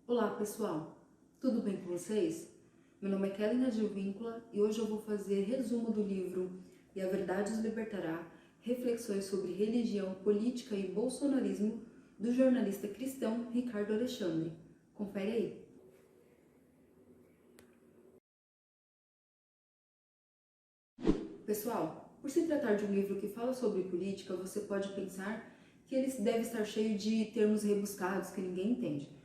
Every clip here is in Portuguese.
Olá pessoal, tudo bem com vocês? Meu nome é Kelly Advíncula e hoje eu vou fazer resumo do livro E a Verdade os Libertará, reflexões sobre religião, política e bolsonarismo do jornalista cristão Ricardo Alexandre. Confere aí. Pessoal, por se tratar de um livro que fala sobre política, você pode pensar que ele deve estar cheio de termos rebuscados que ninguém entende.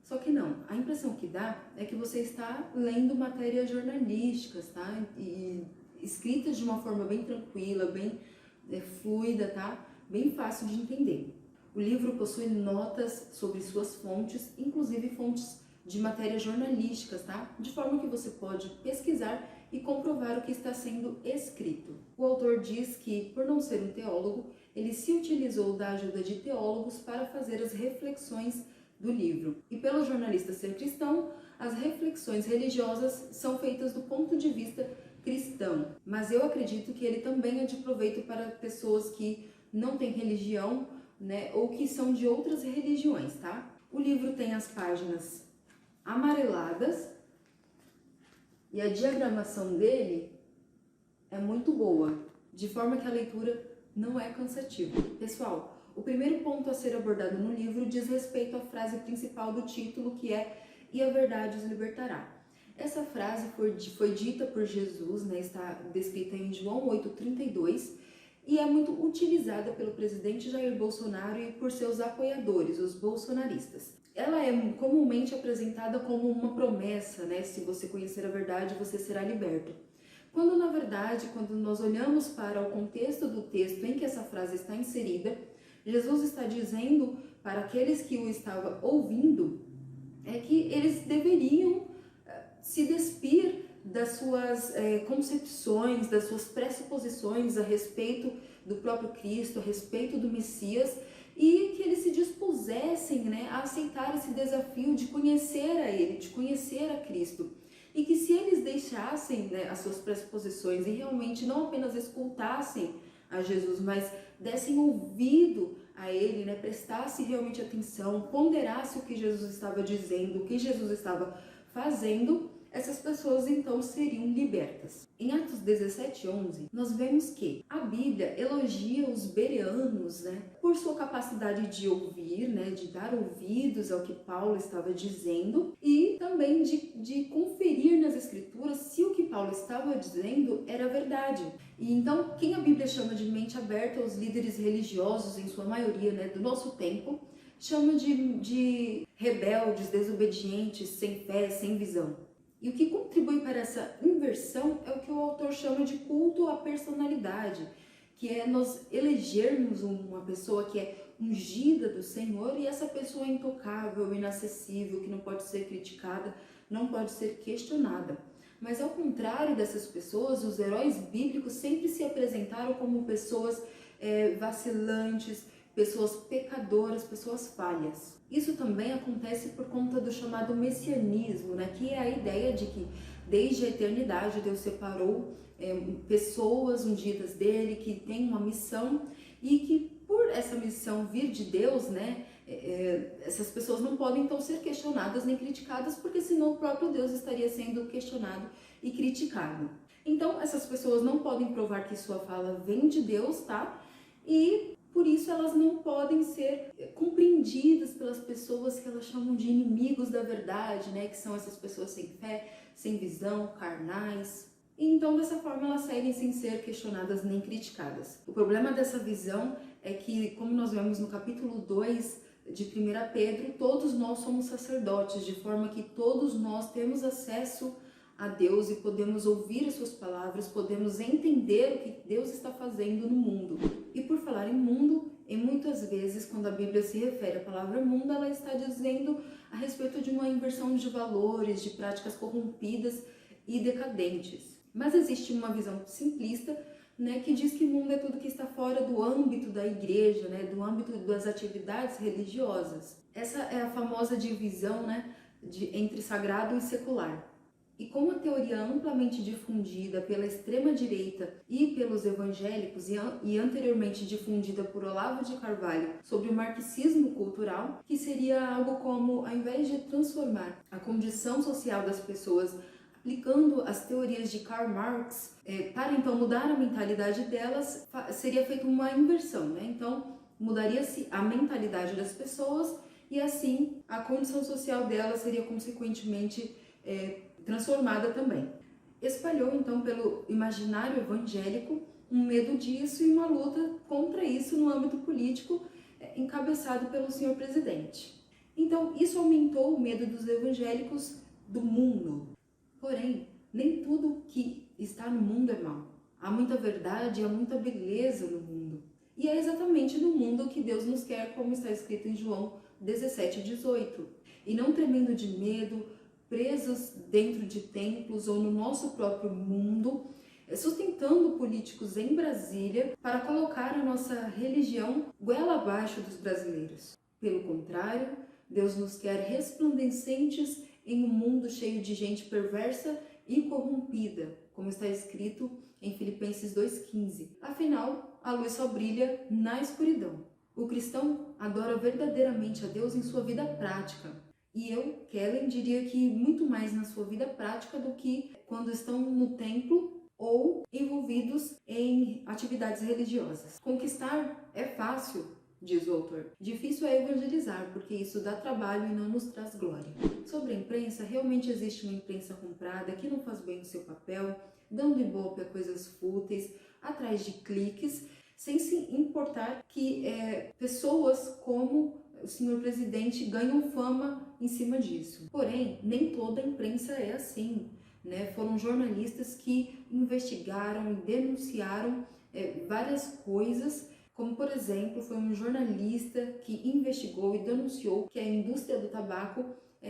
Só que não, a impressão que dá é que você está lendo matérias jornalísticas, tá? E escritas de uma forma bem tranquila, bem fluida, tá? Bem fácil de entender. O livro possui notas sobre suas fontes, inclusive fontes de matérias jornalísticas, tá? De forma que você pode pesquisar e comprovar o que está sendo escrito. O autor diz que, por não ser um teólogo, ele se utilizou da ajuda de teólogos para fazer as reflexões do livro. E pelo jornalista ser cristão, as reflexões religiosas são feitas do ponto de vista cristão. Mas eu acredito que ele também é de proveito para pessoas que não têm religião, né, ou que são de outras religiões, tá? O livro tem as páginas amareladas e a diagramação dele é muito boa, de forma que a leitura não é cansativa. Pessoal, o primeiro ponto a ser abordado no livro diz respeito à frase principal do título, que é "E a verdade os libertará". Essa frase foi dita por Jesus, né, está descrita em João 8,32, e é muito utilizada pelo presidente Jair Bolsonaro e por seus apoiadores, os bolsonaristas. Ela é comumente apresentada como uma promessa, né? Se você conhecer a verdade, você será liberto. Quando, na verdade, quando nós olhamos para o contexto do texto em que essa frase está inserida, Jesus está dizendo para aqueles que o estavam ouvindo que eles deveriam se despir das suas concepções, das suas pressuposições a respeito do próprio Cristo, a respeito do Messias, e que eles se dispusessem, né, a aceitar esse desafio de conhecer a Ele, de conhecer a Cristo. E que se eles deixassem, né, as suas pressuposições e realmente não apenas escutassem a Jesus, mas dessem ouvido a Ele, né, prestassem realmente atenção, ponderassem o que Jesus estava dizendo, o que Jesus estava fazendo, essas pessoas então seriam libertas. Em Atos 17:11, nós vemos que a Bíblia elogia os bereanos, né, por sua capacidade de ouvir, né, de dar ouvidos ao que Paulo estava dizendo e também de conferir nas Escrituras se o que Paulo estava dizendo era verdade. E então, quem a Bíblia chama de mente aberta, os líderes religiosos, em sua maioria, né, do nosso tempo, chama de rebeldes, desobedientes, sem fé, sem visão. E o que contribui para essa inversão é o que o autor chama de culto à personalidade, que é nós elegermos uma pessoa que é ungida do Senhor e essa pessoa é intocável, inacessível, que não pode ser criticada, não pode ser questionada. Mas ao contrário dessas pessoas, os heróis bíblicos sempre se apresentaram como pessoas vacilantes, pessoas pecadoras, pessoas falhas. Isso também acontece por conta do chamado messianismo, né? Que é a ideia de que desde a eternidade Deus separou pessoas ungidas dele, que têm uma missão e que por essa missão vir de Deus, né? Essas pessoas não podem então ser questionadas nem criticadas, porque senão o próprio Deus estaria sendo questionado e criticado. Então essas pessoas não podem provar que sua fala vem de Deus, tá? E por isso elas não podem ser compreendidas pelas pessoas que elas chamam de inimigos da verdade, né? Que são essas pessoas sem fé, sem visão, carnais. E então dessa forma elas seguem sem ser questionadas nem criticadas. O problema dessa visão é que, como nós vemos no capítulo 2 de 1 Pedro, todos nós somos sacerdotes, de forma que todos nós temos acesso a Deus e podemos ouvir as suas palavras, podemos entender o que Deus está fazendo no mundo. E por falar em mundo, e muitas vezes quando a Bíblia se refere à palavra mundo, ela está dizendo a respeito de uma inversão de valores, de práticas corrompidas e decadentes. Mas existe uma visão simplista, né, que diz que mundo é tudo que está fora do âmbito da igreja, né, do âmbito das atividades religiosas. Essa é a famosa divisão, né, entre sagrado e secular. E como a teoria amplamente difundida pela extrema-direita e pelos evangélicos e anteriormente difundida por Olavo de Carvalho sobre o marxismo cultural, que seria algo como, ao invés de transformar a condição social das pessoas aplicando as teorias de Karl Marx, para então mudar a mentalidade delas, seria feita uma inversão, né? Então, mudaria-se a mentalidade das pessoas e assim a condição social delas seria consequentemente transformada também. Espalhou então pelo imaginário evangélico um medo disso e uma luta contra isso no âmbito político, encabeçado pelo senhor presidente. Então, isso aumentou o medo dos evangélicos do mundo. Porém, nem tudo que está no mundo é mal. Há muita verdade, há muita beleza no mundo. E é exatamente no mundo que Deus nos quer, como está escrito em João 17:18. E não tremendo de medo, presos dentro de templos ou no nosso próprio mundo, sustentando políticos em Brasília para colocar a nossa religião goela abaixo dos brasileiros. Pelo contrário, Deus nos quer resplandecentes em um mundo cheio de gente perversa e corrompida, como está escrito em Filipenses 2:15. Afinal, a luz só brilha na escuridão. O cristão adora verdadeiramente a Deus em sua vida prática. E eu, Kellen, diria que muito mais na sua vida prática do que quando estão no templo ou envolvidos em atividades religiosas. Conquistar é fácil, diz o autor. Difícil é evangelizar, porque isso dá trabalho e não nos traz glória. Sobre a imprensa, realmente existe uma imprensa comprada que não faz bem o seu papel, dando ibope a coisas fúteis, atrás de cliques, sem se importar que pessoas como o senhor presidente ganham fama em cima disso. Porém, nem toda a imprensa é assim, né? Foram jornalistas que investigaram e denunciaram várias coisas, como, por exemplo, foi um jornalista que investigou e denunciou que a indústria do tabaco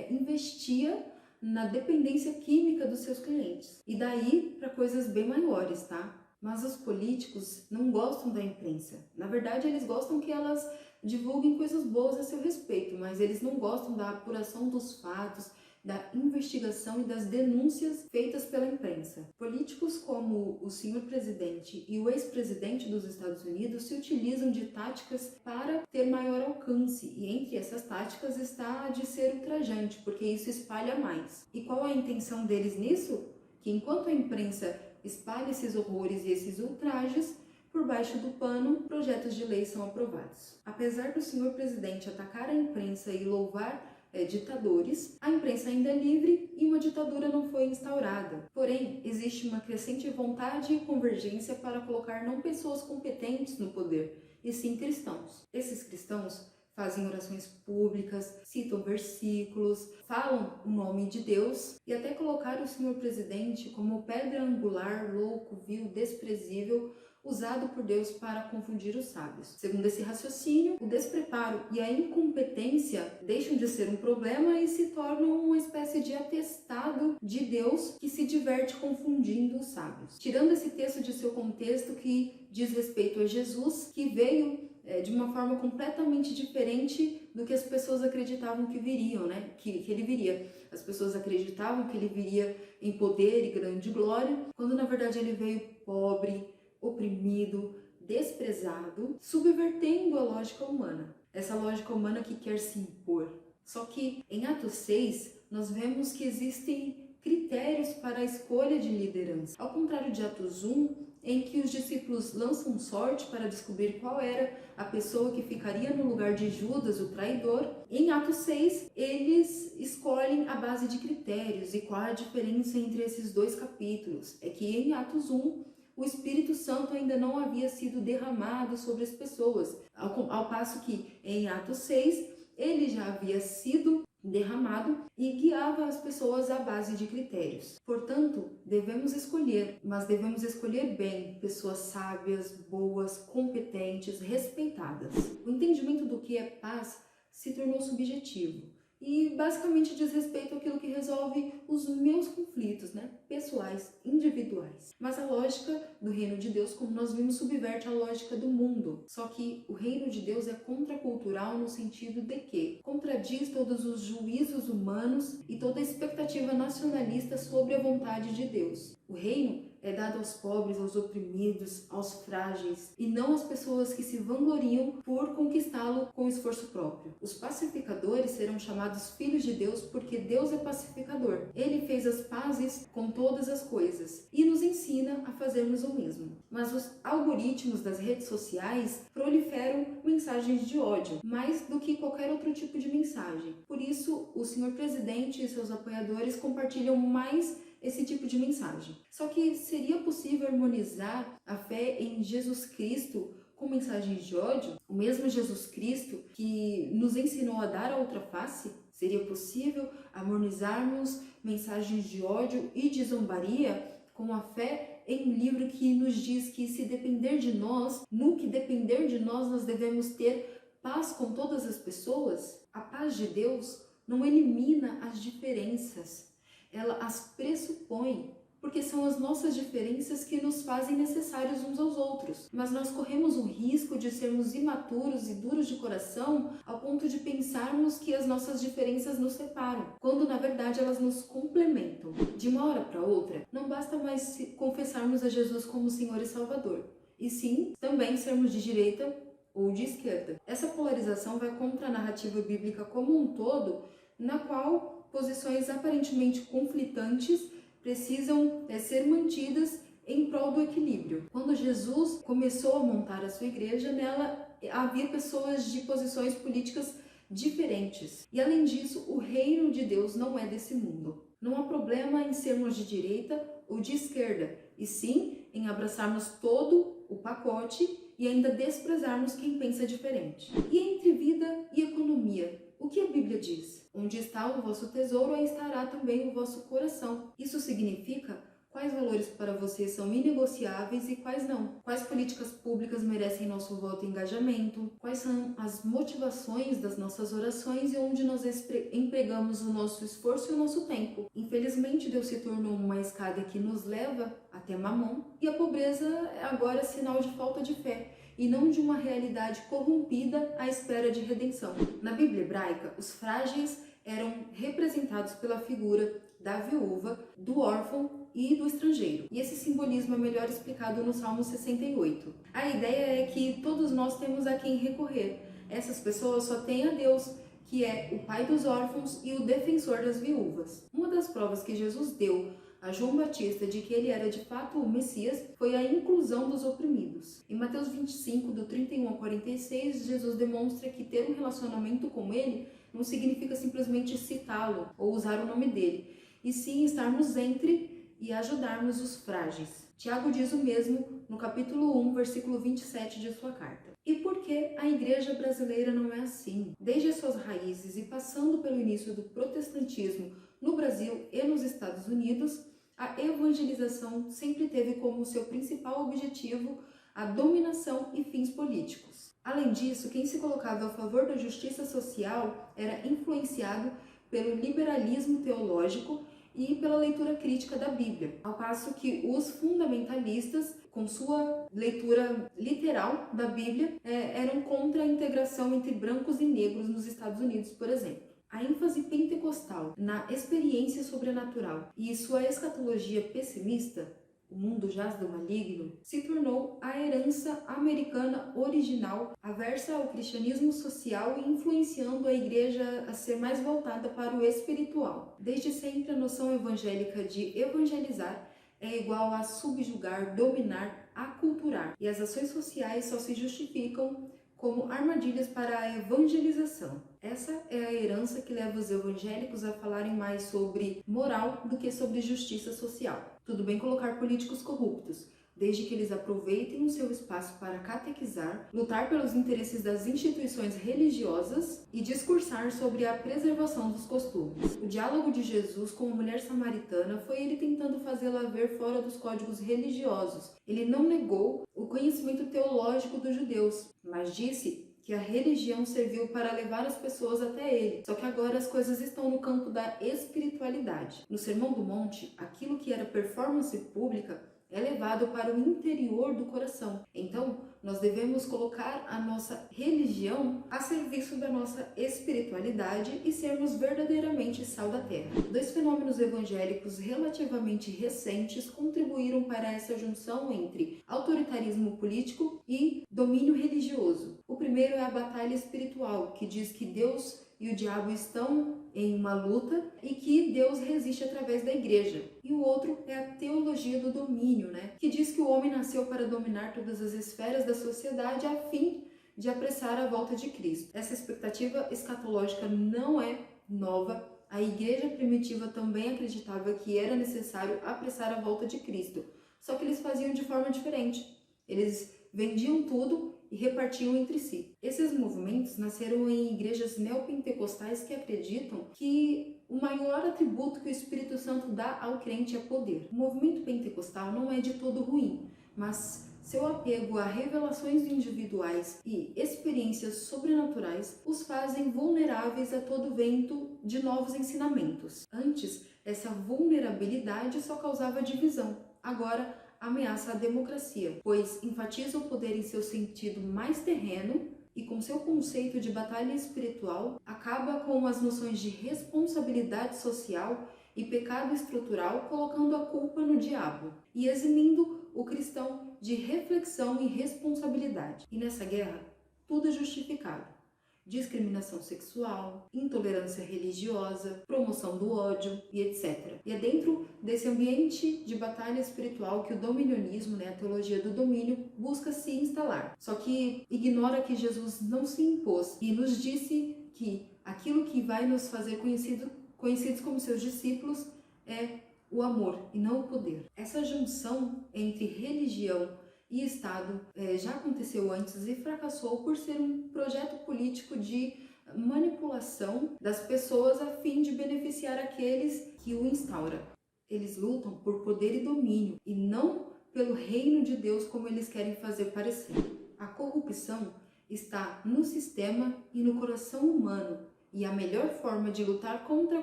investia na dependência química dos seus clientes. E daí para coisas bem maiores, tá? Mas os políticos não gostam da imprensa. Na verdade, eles gostam que elas divulguem coisas boas a seu respeito, mas eles não gostam da apuração dos fatos, da investigação e das denúncias feitas pela imprensa. Políticos como o senhor presidente e o ex-presidente dos Estados Unidos se utilizam de táticas para ter maior alcance, e entre essas táticas está a de ser ultrajante, porque isso espalha mais. E qual a intenção deles nisso? Que enquanto a imprensa espalha esses horrores e esses ultrajes, por baixo do pano, projetos de lei são aprovados. Apesar do senhor presidente atacar a imprensa e louvar ditadores, a imprensa ainda é livre e uma ditadura não foi instaurada. Porém, existe uma crescente vontade e convergência para colocar não pessoas competentes no poder, e sim cristãos. Esses cristãos fazem orações públicas, citam versículos, falam o nome de Deus e até colocar o senhor presidente como pedra angular, louco, vil, desprezível, usado por Deus para confundir os sábios. Segundo esse raciocínio, o despreparo e a incompetência deixam de ser um problema e se tornam uma espécie de atestado de Deus que se diverte confundindo os sábios. Tirando esse texto de seu contexto que diz respeito a Jesus, que veio de uma forma completamente diferente do que as pessoas acreditavam que viriam, né? Que ele viria. As pessoas acreditavam que ele viria em poder e grande glória, quando na verdade ele veio pobre, oprimido, desprezado, subvertendo a lógica humana. Essa lógica humana que quer se impor. Só que em Atos 6, nós vemos que existem critérios para a escolha de liderança. Ao contrário de Atos 1, em que os discípulos lançam sorte para descobrir qual era a pessoa que ficaria no lugar de Judas, o traidor, em Atos 6, eles escolhem a base de critérios. E qual a diferença entre esses dois capítulos? É que em Atos 1, o Espírito Santo ainda não havia sido derramado sobre as pessoas, ao passo que em Atos 6, ele já havia sido derramado e guiava as pessoas à base de critérios. Portanto, devemos escolher, mas devemos escolher bem pessoas sábias, boas, competentes, respeitadas. O entendimento do que é paz se tornou subjetivo. e basicamente diz respeito àquilo que resolve os meus conflitos, né, pessoais, individuais. Mas a lógica do reino de Deus, como nós vimos, subverte a lógica do mundo. Só que o reino de Deus é contracultural no sentido de que contradiz todos os juízos humanos e toda a expectativa nacionalista sobre a vontade de Deus. O reino é dado aos pobres, aos oprimidos, aos frágeis, e não às pessoas que se vangloriam por conquistá-lo com esforço próprio. Os pacificadores serão chamados filhos de Deus porque Deus é pacificador. Ele fez as pazes com todas as coisas e nos ensina a fazermos o mesmo. Mas os algoritmos das redes sociais proliferam mensagens de ódio, mais do que qualquer outro tipo de mensagem. Por isso, o senhor presidente e seus apoiadores compartilham mais esse tipo de mensagem. Só que seria possível harmonizar a fé em Jesus Cristo com mensagens de ódio? O mesmo Jesus Cristo que nos ensinou a dar a outra face? Seria possível harmonizarmos mensagens de ódio e de zombaria com a fé em um livro que nos diz que se depender de nós, no que depender de nós, nós devemos ter paz com todas as pessoas? A paz de Deus não elimina as diferenças, ela as pressupõe, porque são as nossas diferenças que nos fazem necessários uns aos outros. Mas nós corremos o risco de sermos imaturos e duros de coração ao ponto de pensarmos que as nossas diferenças nos separam, quando na verdade elas nos complementam. De uma hora para outra, não basta mais confessarmos a Jesus como Senhor e Salvador, e sim também sermos de direita ou de esquerda. Essa polarização vai contra a narrativa bíblica como um todo, na qual posições aparentemente conflitantes precisam ser mantidas em prol do equilíbrio. Quando Jesus começou a montar a sua igreja, nela havia pessoas de posições políticas diferentes. E além disso, o reino de Deus não é desse mundo. Não há problema em sermos de direita ou de esquerda, e sim em abraçarmos todo o pacote e ainda desprezarmos quem pensa diferente. E entre vida e economia, o que a Bíblia diz? Onde está o vosso tesouro, aí estará também o vosso coração. Isso significa quais valores para você são inegociáveis e quais não. Quais políticas públicas merecem nosso voto e engajamento. Quais são as motivações das nossas orações e onde nós empregamos o nosso esforço e o nosso tempo. Infelizmente, Deus se tornou uma escada que nos leva até Mamon, e a pobreza agora é sinal de falta de fé e não de uma realidade corrompida à espera de redenção. Na Bíblia hebraica, os frágeis eram representados pela figura da viúva, do órfão e do estrangeiro. E esse simbolismo é melhor explicado no Salmo 68. A ideia é que todos nós temos a quem recorrer. Essas pessoas só têm a Deus, que é o pai dos órfãos e o defensor das viúvas. Uma das provas que Jesus deu a João Batista de que ele era de fato o Messias foi a inclusão dos oprimidos. Em Mateus 25, do 31 ao 46, Jesus demonstra que ter um relacionamento com ele não significa simplesmente citá-lo ou usar o nome dele, e sim estarmos entre e ajudarmos os frágeis. Tiago diz o mesmo no capítulo 1, versículo 27 de sua carta. E por que a igreja brasileira não é assim? Desde as suas raízes e passando pelo início do protestantismo no Brasil e nos Estados Unidos, a evangelização sempre teve como seu principal objetivo a dominação e fins políticos. Além disso, quem se colocava a favor da justiça social era influenciado pelo liberalismo teológico e pela leitura crítica da Bíblia, ao passo que os fundamentalistas, com sua leitura literal da Bíblia, eram contra a integração entre brancos e negros nos Estados Unidos, por exemplo. A ênfase pentecostal na experiência sobrenatural e sua escatologia pessimista, o mundo jaz do maligno, se tornou a herança americana original, aversa ao cristianismo social e influenciando a igreja a ser mais voltada para o espiritual. Desde sempre, a noção evangélica de evangelizar é igual a subjugar, dominar, aculturar, e as ações sociais só se justificam como armadilhas para a evangelização. Essa é a herança que leva os evangélicos a falarem mais sobre moral do que sobre justiça social. Tudo bem colocar políticos corruptos, desde que eles aproveitem o seu espaço para catequizar, lutar pelos interesses das instituições religiosas e discursar sobre a preservação dos costumes. O diálogo de Jesus com a mulher samaritana foi ele tentando fazê-la ver fora dos códigos religiosos. Ele não negou o conhecimento teológico dos judeus, mas disse que que a religião serviu para levar as pessoas até ele. Só que agora as coisas estão no campo da espiritualidade. No Sermão do Monte, aquilo que era performance pública é levado para o interior do coração. Então, nós devemos colocar a nossa religião a serviço da nossa espiritualidade e sermos verdadeiramente sal da terra. Dois fenômenos evangélicos relativamente recentes contribuíram para essa junção entre autoritarismo político e domínio religioso. O primeiro é a batalha espiritual, que diz que Deus e o diabo estão em uma luta e que Deus resiste através da igreja. E o outro é a teologia do domínio, que diz que o homem nasceu para dominar todas as esferas da sociedade a fim de apressar a volta de Cristo. Essa expectativa escatológica não é nova. A igreja primitiva também acreditava que era necessário apressar a volta de Cristo, só que eles faziam de forma diferente. Eles vendiam tudo e repartiam entre si. Esses movimentos nasceram em igrejas neopentecostais que acreditam que o maior atributo que o Espírito Santo dá ao crente é poder. O movimento pentecostal não é de todo ruim, mas seu apego a revelações individuais e experiências sobrenaturais os fazem vulneráveis a todo vento de novos ensinamentos. Antes, essa vulnerabilidade só causava divisão. Agora, ameaça a democracia, pois enfatiza o poder em seu sentido mais terreno e, com seu conceito de batalha espiritual, acaba com as noções de responsabilidade social e pecado estrutural, colocando a culpa no diabo e eximindo o cristão de reflexão e responsabilidade. E nessa guerra, tudo é justificado. Discriminação sexual, intolerância religiosa, promoção do ódio e etc. E é dentro desse ambiente de batalha espiritual que o dominionismo, a teologia do domínio, busca se instalar. Só que ignora que Jesus não se impôs e nos disse que aquilo que vai nos fazer conhecidos como seus discípulos é o amor e não o poder. Essa junção entre religião e Estado já aconteceu antes e fracassou por ser um projeto político de manipulação das pessoas a fim de beneficiar aqueles que o instauram. Eles lutam por poder e domínio e não pelo reino de Deus como eles querem fazer parecer. A corrupção está no sistema e no coração humano. E a melhor forma de lutar contra a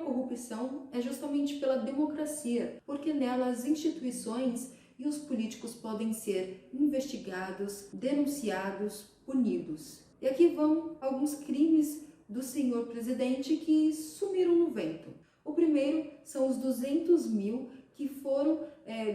corrupção é justamente pela democracia, porque nela as instituições e os políticos podem ser investigados, denunciados, punidos. E aqui vão alguns crimes do senhor presidente que sumiram no vento. O primeiro são os 200 mil que foram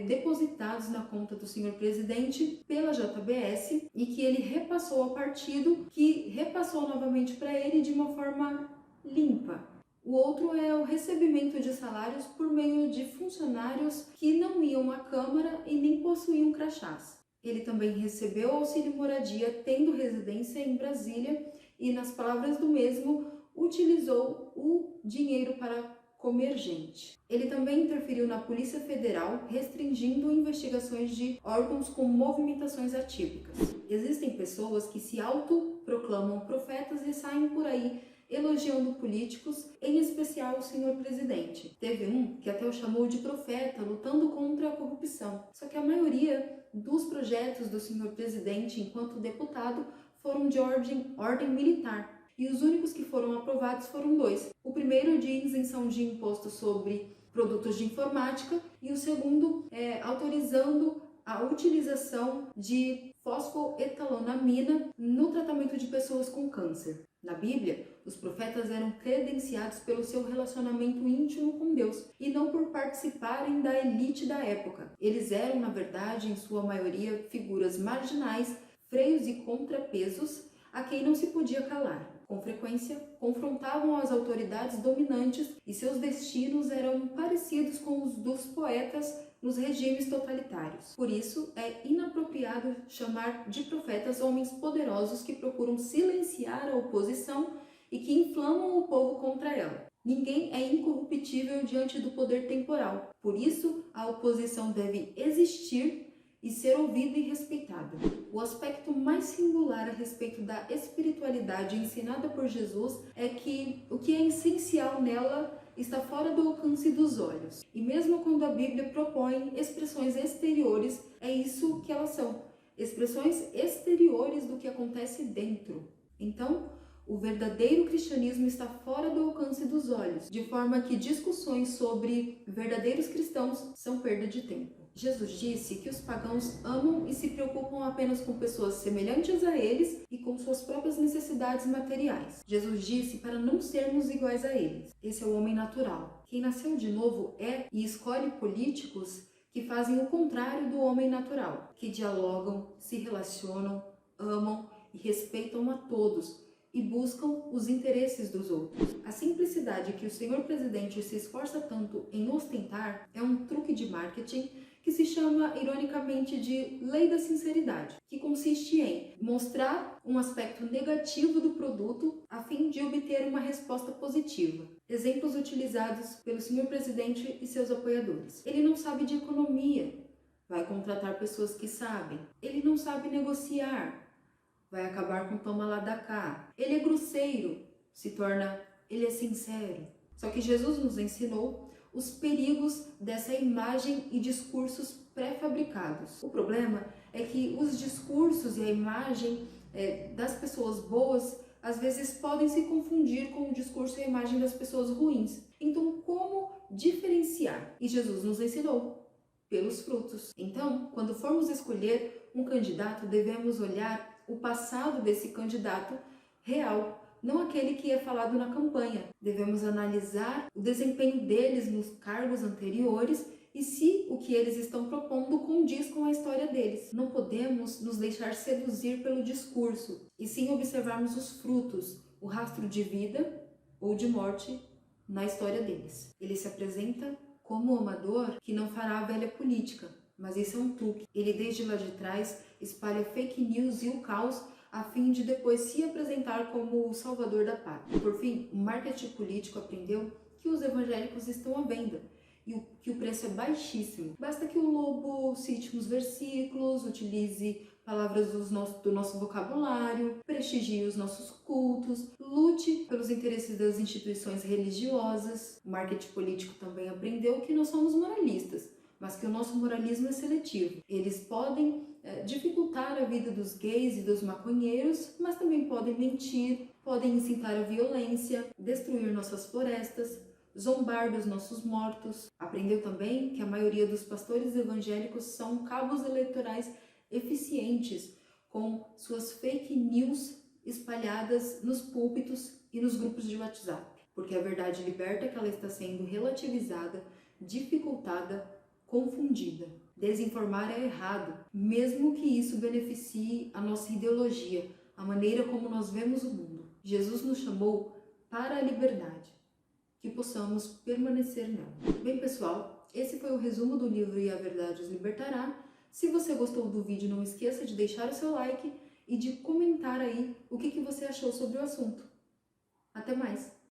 depositados na conta do senhor presidente pela JBS e que ele repassou ao partido, que repassou novamente para ele de uma forma limpa. O outro é o recebimento de salários por meio de funcionários que não iam à Câmara e nem possuíam crachás. Ele também recebeu auxílio moradia tendo residência em Brasília e, nas palavras do mesmo, utilizou o dinheiro para comer gente. Ele também interferiu na Polícia Federal, restringindo investigações de órgãos com movimentações atípicas. Existem pessoas que se autoproclamam profetas e saem por aí elogiando políticos, em especial o senhor presidente. Teve um que até o chamou de profeta, lutando contra a corrupção. Só que a maioria dos projetos do senhor presidente, enquanto deputado, foram de ordem militar. E os únicos que foram aprovados foram dois. O primeiro de isenção de imposto sobre produtos de informática e o segundo autorizando a utilização de fosfoetalonamina no tratamento de pessoas com câncer. Na Bíblia, os profetas eram credenciados pelo seu relacionamento íntimo com Deus e não por participarem da elite da época. Eles eram, na verdade, em sua maioria, figuras marginais, freios e contrapesos a quem não se podia calar. Com frequência, confrontavam as autoridades dominantes e seus destinos eram parecidos com os dos poetas nos regimes totalitários. Por isso, é inapropriado chamar de profetas homens poderosos que procuram silenciar a oposição e que inflamam o povo contra ela. Ninguém é incorruptível diante do poder temporal. Por isso, a oposição deve existir e ser ouvida e respeitada. O aspecto mais singular a respeito da espiritualidade ensinada por Jesus é que o que é essencial nela está fora do alcance dos olhos. E mesmo quando a Bíblia propõe expressões exteriores, é isso que elas são. Expressões exteriores do que acontece dentro. Então, o verdadeiro cristianismo está fora do alcance dos olhos, de forma que discussões sobre verdadeiros cristãos são perda de tempo. Jesus disse que os pagãos amam e se preocupam apenas com pessoas semelhantes a eles e com suas próprias necessidades materiais. Jesus disse para não sermos iguais a eles. Esse é o homem natural. Quem nasceu de novo é e escolhe políticos que fazem o contrário do homem natural, que dialogam, se relacionam, amam e respeitam a todos e buscam os interesses dos outros. A simplicidade que o senhor presidente se esforça tanto em ostentar é um truque de marketing que se chama, ironicamente, de lei da sinceridade, que consiste em mostrar um aspecto negativo do produto a fim de obter uma resposta positiva. Exemplos utilizados pelo senhor presidente e seus apoiadores. Ele não sabe de economia, vai contratar pessoas que sabem. Ele não sabe negociar, vai acabar com toma lá da cá. Ele é grosseiro, ele é sincero. Só que Jesus nos ensinou os perigos dessa imagem e discursos pré-fabricados. O problema é que os discursos e a imagem das pessoas boas às vezes podem se confundir com o discurso e a imagem das pessoas ruins. Então, como diferenciar? E Jesus nos ensinou pelos frutos. Então, quando formos escolher um candidato, devemos olhar o passado desse candidato real, não aquele que é falado na campanha. Devemos analisar o desempenho deles nos cargos anteriores e se o que eles estão propondo condiz com a história deles. Não podemos nos deixar seduzir pelo discurso, e sim observarmos os frutos, o rastro de vida ou de morte na história deles. Ele se apresenta como um amador que não fará a velha política, mas isso é um truque. Ele desde lá de trás espalha fake news e o caos a fim de depois se apresentar como o salvador da pátria. Por fim, o marketing político aprendeu que os evangélicos estão à venda e que o preço é baixíssimo. Basta que o lobo cite uns versículos, utilize palavras do nosso vocabulário, prestigie os nossos cultos, lute pelos interesses das instituições religiosas. O marketing político também aprendeu que nós somos moralistas, mas que o nosso moralismo é seletivo. Eles podem dificultar a vida dos gays e dos maconheiros, mas também podem mentir, podem incitar a violência, destruir nossas florestas, zombar dos nossos mortos. Aprendeu também que a maioria dos pastores evangélicos são cabos eleitorais eficientes, com suas fake news espalhadas nos púlpitos e nos grupos de WhatsApp. Porque a verdade liberta que ela está sendo relativizada, dificultada, confundida. Desinformar é errado, mesmo que isso beneficie a nossa ideologia, a maneira como nós vemos o mundo. Jesus nos chamou para a liberdade, que possamos permanecer nela. Bem, pessoal, esse foi o resumo do livro E a Verdade os Libertará. Se você gostou do vídeo, não esqueça de deixar o seu like e de comentar aí o que você achou sobre o assunto. Até mais!